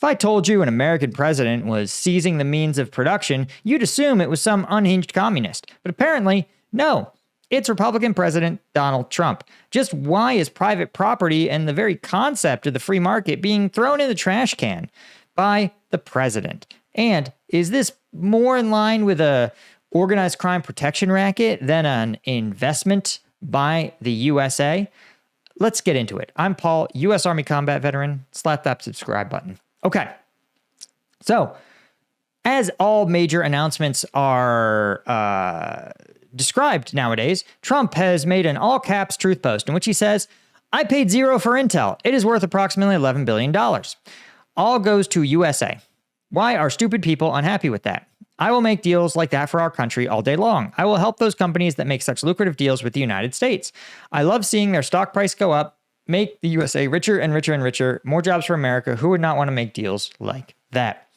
I told you an American president was seizing the means of production, you'd assume it was some unhinged communist. But apparently, no. It's Republican President Donald Trump. Just why is private property and the very concept of the free market being thrown in the trash can by the president? And is this more in line with a organized crime protection racket than an investment by the USA? Let's get into it. I'm Paul, U.S. Army combat veteran. Slap that subscribe button. Okay. So, as all major announcements are described nowadays, Trump has made an all-caps truth post in which he says, I paid $0 for Intel. It is worth approximately $11 billion. All goes to USA. Why are stupid people unhappy with that? I will make deals like that for our country all day long. I will help those companies that make such lucrative deals with the United States. I love seeing their stock price go up, make the USA richer and richer and richer, more jobs for America. Who would not want to make deals like that?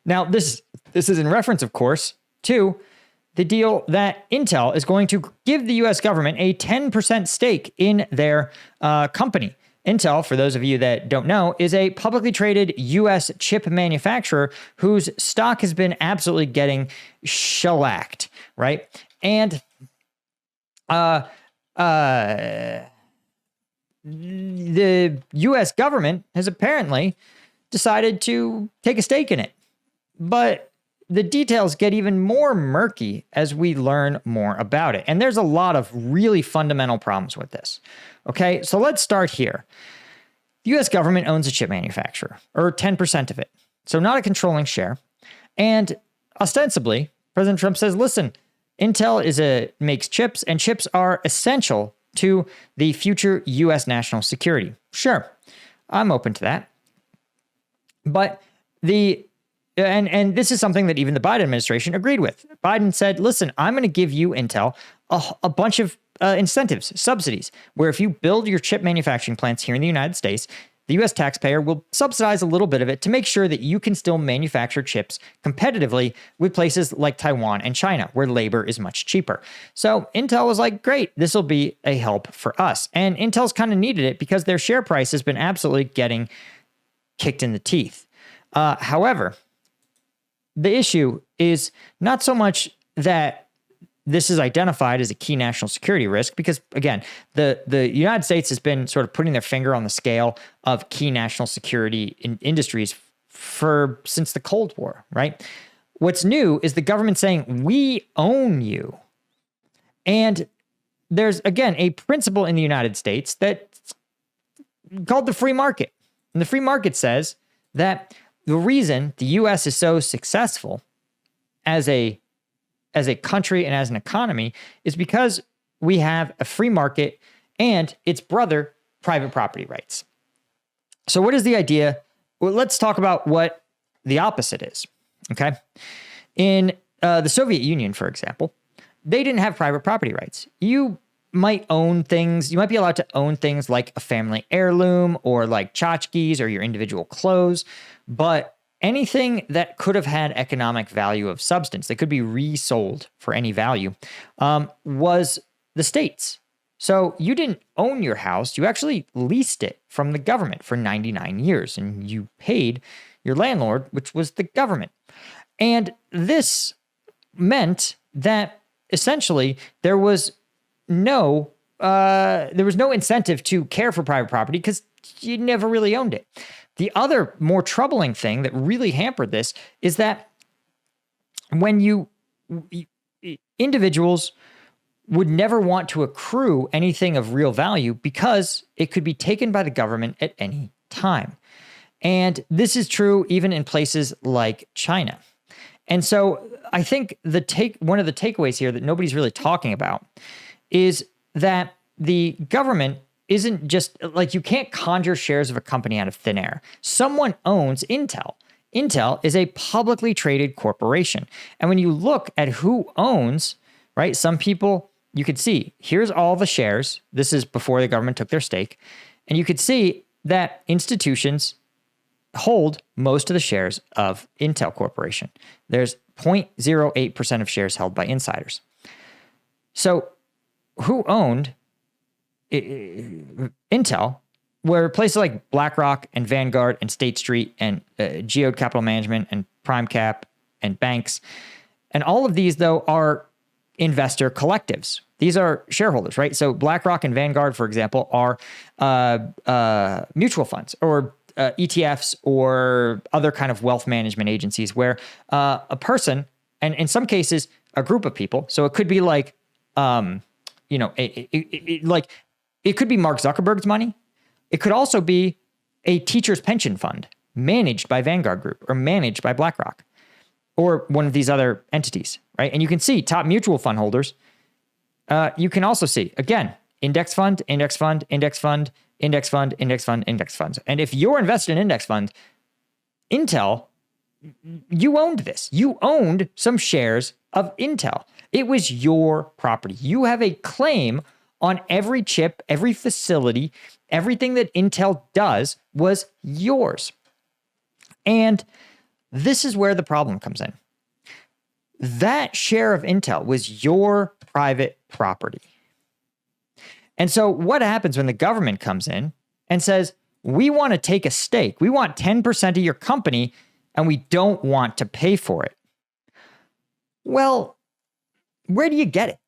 Now, this is in reference, of course, to the deal that Intel is going to give the U.S. government a 10% stake in their company. Intel, for those of you that don't know, is a publicly traded U.S. chip manufacturer whose stock has been absolutely getting shellacked, right? And the U.S. government has apparently decided to take a stake in it. But the details get even more murky as we learn more about it. And there's a lot of really fundamental problems with this. Okay, so let's start here. The U.S. government owns a chip manufacturer, or 10% of it. So not a controlling share. And ostensibly, President Trump says, listen, Intel makes chips, and chips are essential to the future U.S. national security. Sure, I'm open to that. But and this is something that even the Biden administration agreed with. Biden said, listen, I'm going to give you, Intel, a bunch of incentives, subsidies, where if you build your chip manufacturing plants here in the United States, the U.S. taxpayer will subsidize a little bit of it to make sure that you can still manufacture chips competitively with places like Taiwan and China, where labor is much cheaper. So Intel was like, great, this will be a help for us. And Intel's kind of needed it because their share price has been absolutely getting kicked in the teeth. However, the issue is not so much that this is identified as a key national security risk, because, again, the United States has been sort of putting their finger on the scale of key national security industries since the Cold War, right? What's new is the government saying, we own you. And there's, again, a principle in the United States that's called the free market. And the free market says that the reason the U.S. is so successful as a country and as an economy is because we have a free market and its brother, private property rights. So what is the idea? Well, let's talk about what the opposite is, okay? In the Soviet Union, for example, they didn't have private property rights. You might own things. You might be allowed to own things like a family heirloom or like tchotchkes or your individual clothes, but anything that could have had economic value of substance that could be resold for any value was the state's. So you didn't own your house. You actually leased it from the government for 99 years, and you paid your landlord, which was the government. And this meant that essentially there was no incentive to care for private property because you never really owned it. The other more troubling thing that really hampered this is that when individuals would never want to accrue anything of real value because it could be taken by the government at any time. And this is true even in places like China. And so I think one of the takeaways here that nobody's really talking about is that the government isn't just like, you can't conjure shares of a company out of thin air. Someone owns Intel. Intel is a publicly traded corporation. And when you look at who owns, right, some people, you could see, here's all the shares. This is before the government took their stake. And you could see that institutions hold most of the shares of Intel Corporation. There's 0.08% of shares held by insiders. So who owned Intel where places like BlackRock and Vanguard and State Street and Geode Capital Management and PrimeCap and banks, and all of these, though, are investor collectives. These are shareholders, right? So BlackRock and Vanguard, for example, are mutual funds or ETFs or other kind of wealth management agencies where a person, and in some cases, a group of people. So it could be like, like it could be Mark Zuckerberg's money. It could also be a teacher's pension fund managed by Vanguard Group or managed by BlackRock or one of these other entities, right? And you can see top mutual fund holders. You can also see, again, index fund, index fund, index fund, index fund, index fund, index funds. And if you're invested in index funds, Intel, you owned this. You owned some shares of Intel. It was your property. You have a claim on every chip, every facility, everything that Intel does was yours. And this is where the problem comes in. That share of Intel was your private property. And so what happens when the government comes in and says, we want to take a stake, we want 10% of your company, and we don't want to pay for it? Well, where do you get it?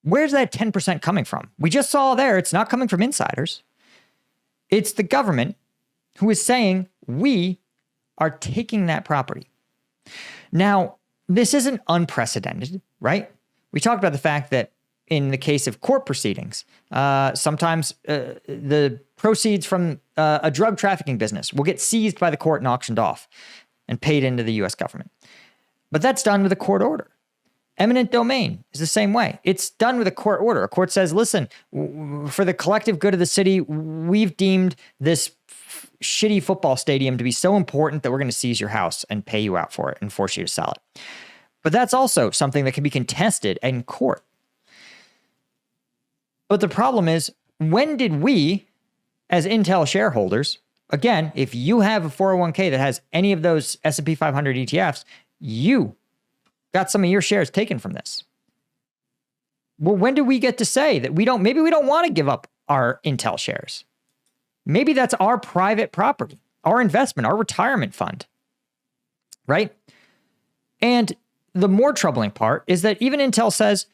Where's that 10% coming from? We just saw there, it's not coming from insiders. It's the government who is saying, we are taking that property. Now, this isn't unprecedented, right? We talked about the fact that in the case of court proceedings, sometimes the proceeds from a drug trafficking business will get seized by the court and auctioned off and paid into the U.S. government. But that's done with a court order. Eminent domain is the same way. It's done with a court order. A court says, listen, for the collective good of the city, we've deemed this shitty football stadium to be so important that we're going to seize your house and pay you out for it and force you to sell it. But that's also something that can be contested in court. But the problem is, when did we, as Intel shareholders, again, if you have a 401k that has any of those S&P 500 ETFs, you got some of your shares taken from this. Well, when do we get to say that maybe we don't want to give up our Intel shares? Maybe that's our private property, our investment, our retirement fund, right? And the more troubling part is that even Intel says,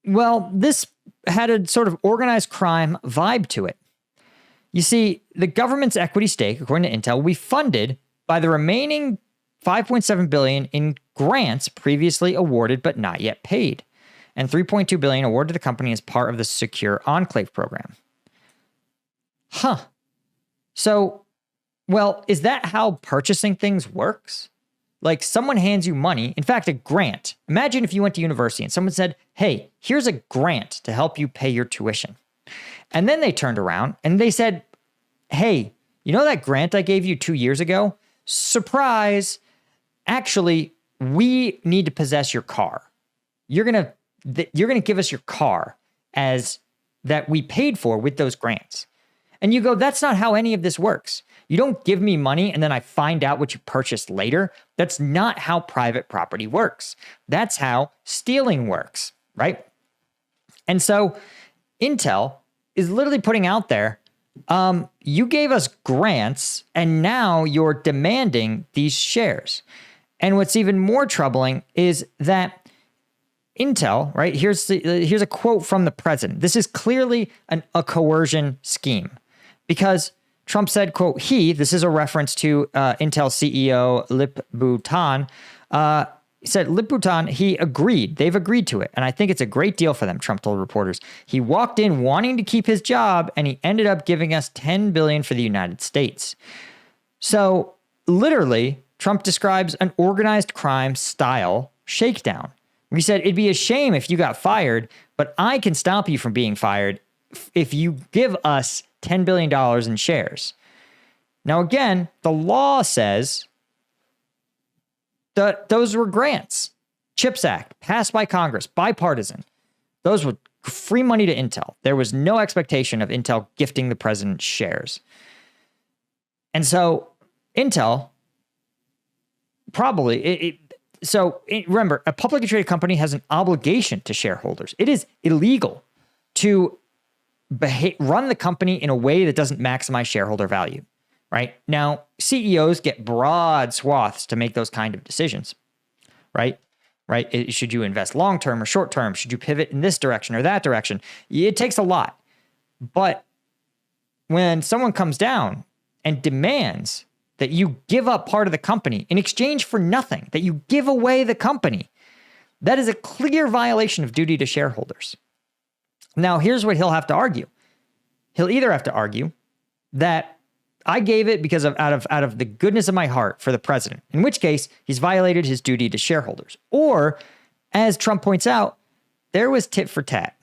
well, this had a sort of organized crime vibe to it. You see, the government's equity stake, according to Intel, will be funded by the remaining $5.7 billion in grants previously awarded but not yet paid, and $3.2 billion awarded to the company as part of the Secure Enclave program. So, well, is that how purchasing things works? Like someone hands you money, in fact, a grant. Imagine if you went to university and someone said, hey, here's a grant to help you pay your tuition. And then they turned around and they said, hey, you know that grant I gave you 2 years ago? Surprise. Actually, we need to possess your car. You're going to give us your car as that we paid for with those grants. And you go, that's not how any of this works. You don't give me money and then I find out what you purchased later. That's not how private property works. That's how stealing works, right? And so Intel is literally putting out there, you gave us grants and now you're demanding these shares. And what's even more troubling is that Intel, right? Here's a quote from the president. This is clearly a coercion scheme because Trump said, quote, this is a reference to Intel CEO Lip-Bu Tan, he said, Lip-Bu Tan, they've agreed to it. And I think it's a great deal for them, Trump told reporters. He walked in wanting to keep his job and he ended up giving us $10 billion for the United States. So literally, Trump describes an organized crime style shakedown. He said, it'd be a shame if you got fired, but I can stop you from being fired if you give us $10 billion in shares. Now, again, the law says that those were grants. CHIPS Act, passed by Congress, bipartisan. Those were free money to Intel. There was no expectation of Intel gifting the president shares. And so Intel probably, remember, a publicly traded company has an obligation to shareholders. It is illegal to run the company in a way that doesn't maximize shareholder value, right? Now, CEOs get broad swaths to make those kind of decisions, right? Should you invest long-term or short-term? Should you pivot in this direction or that direction? It takes a lot. But when someone comes down and demands that you give up part of the company in exchange for nothing, that you give away the company, that is a clear violation of duty to shareholders. Now, here's what he'll have to argue. He'll either have to argue that I gave it because of out of the goodness of my heart for the president, in which case he's violated his duty to shareholders. Or, as Trump points out, there was tit for tat.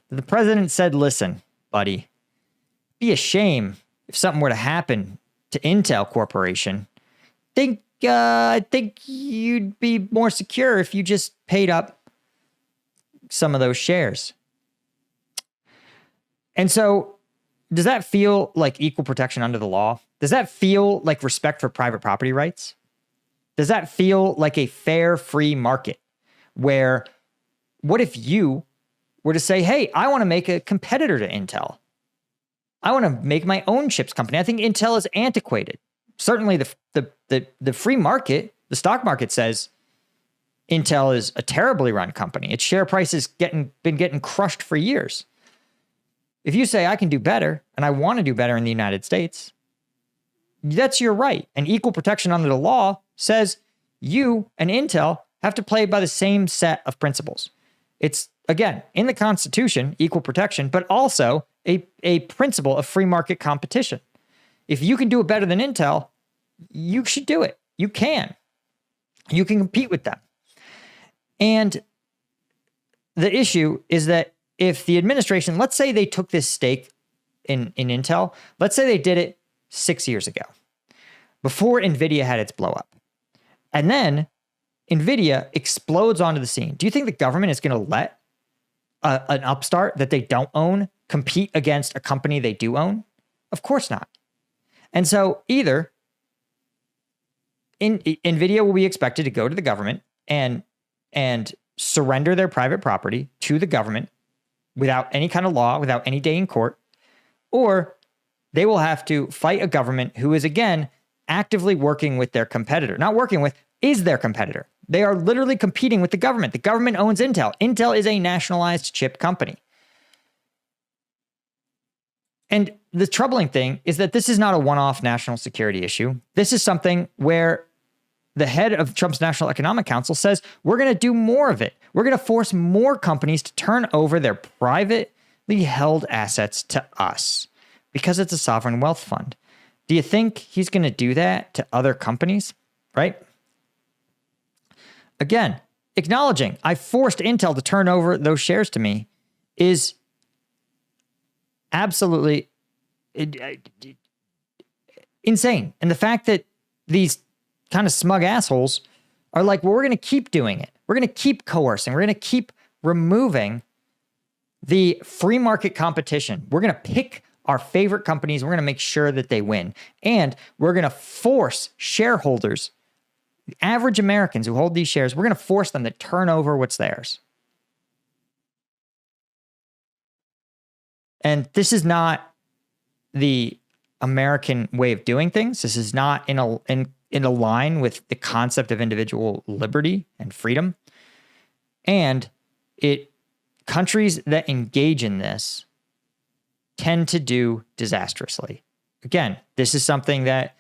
The president said, listen, buddy, be a shame if something were to happen to Intel Corporation. I think you'd be more secure if you just paid up some of those shares. And so, does that feel like equal protection under the law? Does that feel like respect for private property rights? Does that feel like a fair, free market where what if you were to say, hey, I want to make a competitor to Intel. I want to make my own chips company. I think Intel is antiquated. Certainly the free market, the stock market says Intel is a terribly run company. Its share price has been getting crushed for years. If you say I can do better and I want to do better in the United States, that's your right. And equal protection under the law says you and Intel have to play by the same set of principles. It's, again, in the Constitution, equal protection, but also a principle of free market competition. If you can do it better than Intel, you should do it. You can. You can compete with them. And the issue is that if the administration, let's say they took this stake in Intel, let's say they did it 6 years ago, before NVIDIA had its blow up. And then NVIDIA explodes onto the scene. Do you think the government is going to let an upstart that they don't own compete against a company they do own? Of course not. And so either NVIDIA will be expected to go to the government and surrender their private property to the government without any kind of law, without any day in court, or they will have to fight a government who is, again, actively working with their competitor. Not working with, is their competitor. They are literally competing with the government. The government owns Intel. Intel is a nationalized chip company. And the troubling thing is that this is not a one-off national security issue. This is something where the head of Trump's National Economic Council says, we're going to do more of it. We're going to force more companies to turn over their privately held assets to us because it's a sovereign wealth fund. Do you think he's going to do that to other companies? Right? Again, acknowledging I forced Intel to turn over those shares to me is absolutely insane. And the fact that these kind of smug assholes are like, well, we're going to keep doing it. We're going to keep coercing. We're going to keep removing the free market competition. We're going to pick our favorite companies. We're going to make sure that they win. And we're going to force shareholders, average Americans who hold these shares, we're going to force them to turn over what's theirs. And this is not the American way of doing things. This is not in a line with the concept of individual liberty and freedom. And countries that engage in this tend to do disastrously. Again, this is something that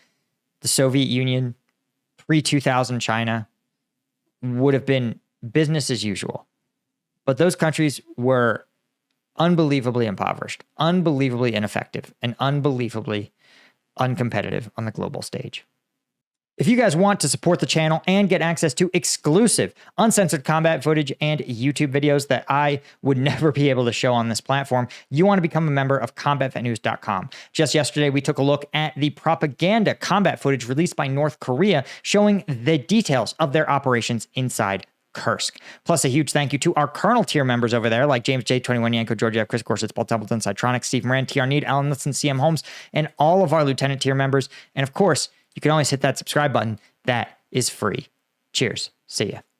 the Soviet Union, pre-2000 China, would have been business as usual. But those countries were unbelievably impoverished, unbelievably ineffective, and unbelievably uncompetitive on the global stage. If you guys want to support the channel and get access to exclusive uncensored combat footage and YouTube videos that I would never be able to show on this platform, you want to become a member of combatvetnews.com. Just yesterday, we took a look at the propaganda combat footage released by North Korea showing the details of their operations inside Kursk. Plus, a huge thank you to our Colonel tier members over there, like James J, 21 Yanko, Georgia, Chris Gorsuch, Paul Templeton, Cytronic, Steve Moran, TR Need, Alan Liston, CM Holmes, and all of our Lieutenant tier members. And of course, you can always hit that subscribe button. That is free. Cheers. See ya.